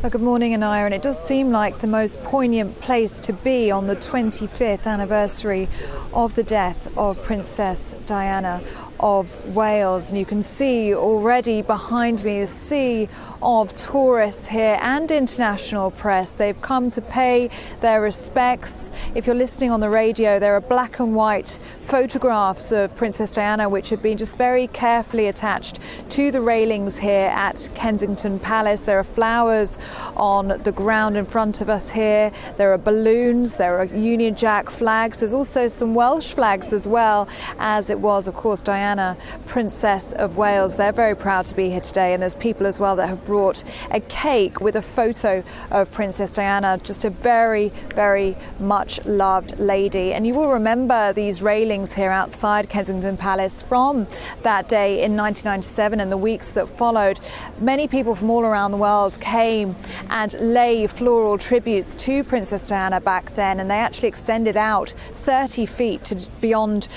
Well, good morning, Anaya, and it does seem like the most poignant place to be on the 25th anniversary of the death of Princess Diana of Wales. And you can see already behind me a sea of tourists here and international press. They've come to pay their respects. If you're listening on the radio, there are black and white photographs of Princess Diana which have been just very carefully attached to the railings here at Kensington Palace. There are flowers on the ground in front of us here. There are balloons, there are Union Jack flags. There's also some Welsh flags as well, as it was, of course, Diana, Princess of Wales. They're very proud to be here today, and there's people as well that have brought a cake with a photo of Princess Diana, just a very, very much loved lady. And you will remember these railings here outside Kensington Palace from that day in 1997 and the weeks that followed. Many people from all around the world came and lay floral tributes to Princess Diana back then, and they actually extended out 30 feet to beyond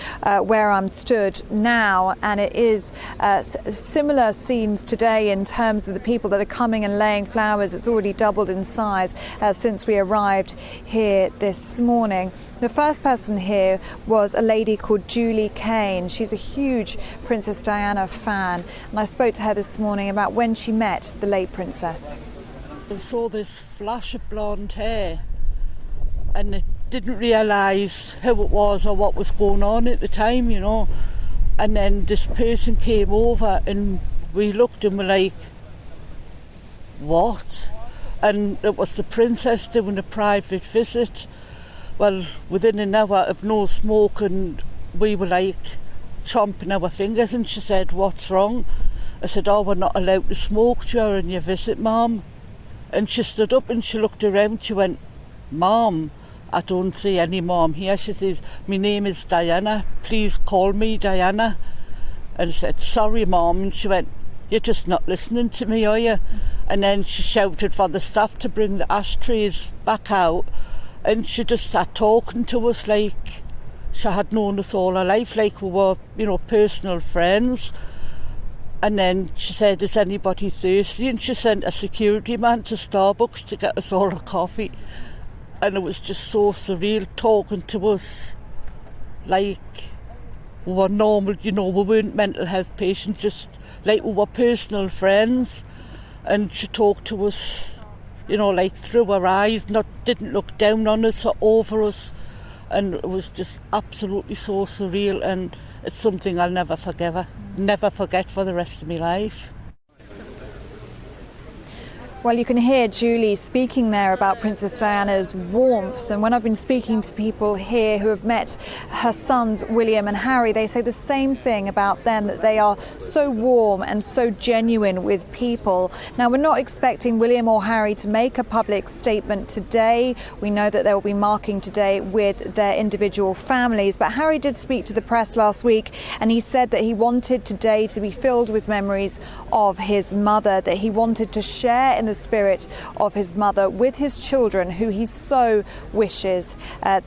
where I'm stood now, and it is similar scenes today in terms of the people that are coming and laying flowers. It's already doubled in size since we arrived here this morning. The first person here was a lady called Julie Kane. She's a huge Princess Diana fan, and I spoke to her this morning about when she met the late princess. I saw this flash of blonde hair and I didn't realise who it was or what was going on at the time, you know. And then this person came over and we looked and were like, what? And it was the princess doing a private visit. Well, within an hour of no smoke, and we were like chomping our fingers, and she said, what's wrong? I said, oh, we're not allowed to smoke during your visit, Mum. And she stood up and she looked around. She went, Mom, I don't see any mom here. She says, my name is Diana. Please call me Diana. And I said, sorry, Mom. And she went, you're just not listening to me, are you? And then she shouted for the staff to bring the ashtrays back out. And she just sat talking to us like she had known us all her life, like we were, you know, personal friends. And then she said, is anybody thirsty? And she sent a security man to Starbucks to get us all a coffee. And it was just so surreal talking to us like we were normal, you know, we weren't mental health patients, just like we were personal friends. And she talked to us, you know, like through her eyes, didn't look down on us or over us. And it was just absolutely so surreal, and it's something I'll never forget for the rest of my life. Well, you can hear Julie speaking there about Princess Diana's warmth, and when I've been speaking to people here who have met her sons William and Harry, they say the same thing about them, that they are so warm and so genuine with people. Now, we're not expecting William or Harry to make a public statement today. We know that they will be marking today with their individual families, but Harry did speak to the press last week, and he said that he wanted today to be filled with memories of his mother, that he wanted to share in the spirit of his mother with his children, who he so wishes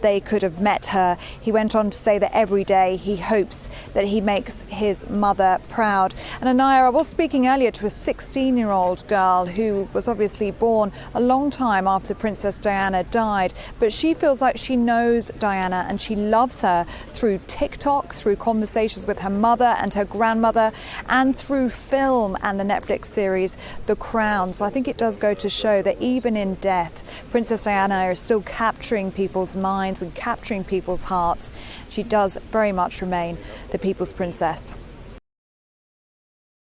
they could have met her. He went on to say that every day he hopes that he makes his mother proud. And Anaya, I was speaking earlier to a 16-year-old girl who was obviously born a long time after Princess Diana died, but she feels like she knows Diana and she loves her through TikTok, through conversations with her mother and her grandmother, and through film and the Netflix series The Crown. So I think it does go to show that even in death, Princess Diana is still capturing people's minds and capturing people's hearts. She does very much remain the people's princess.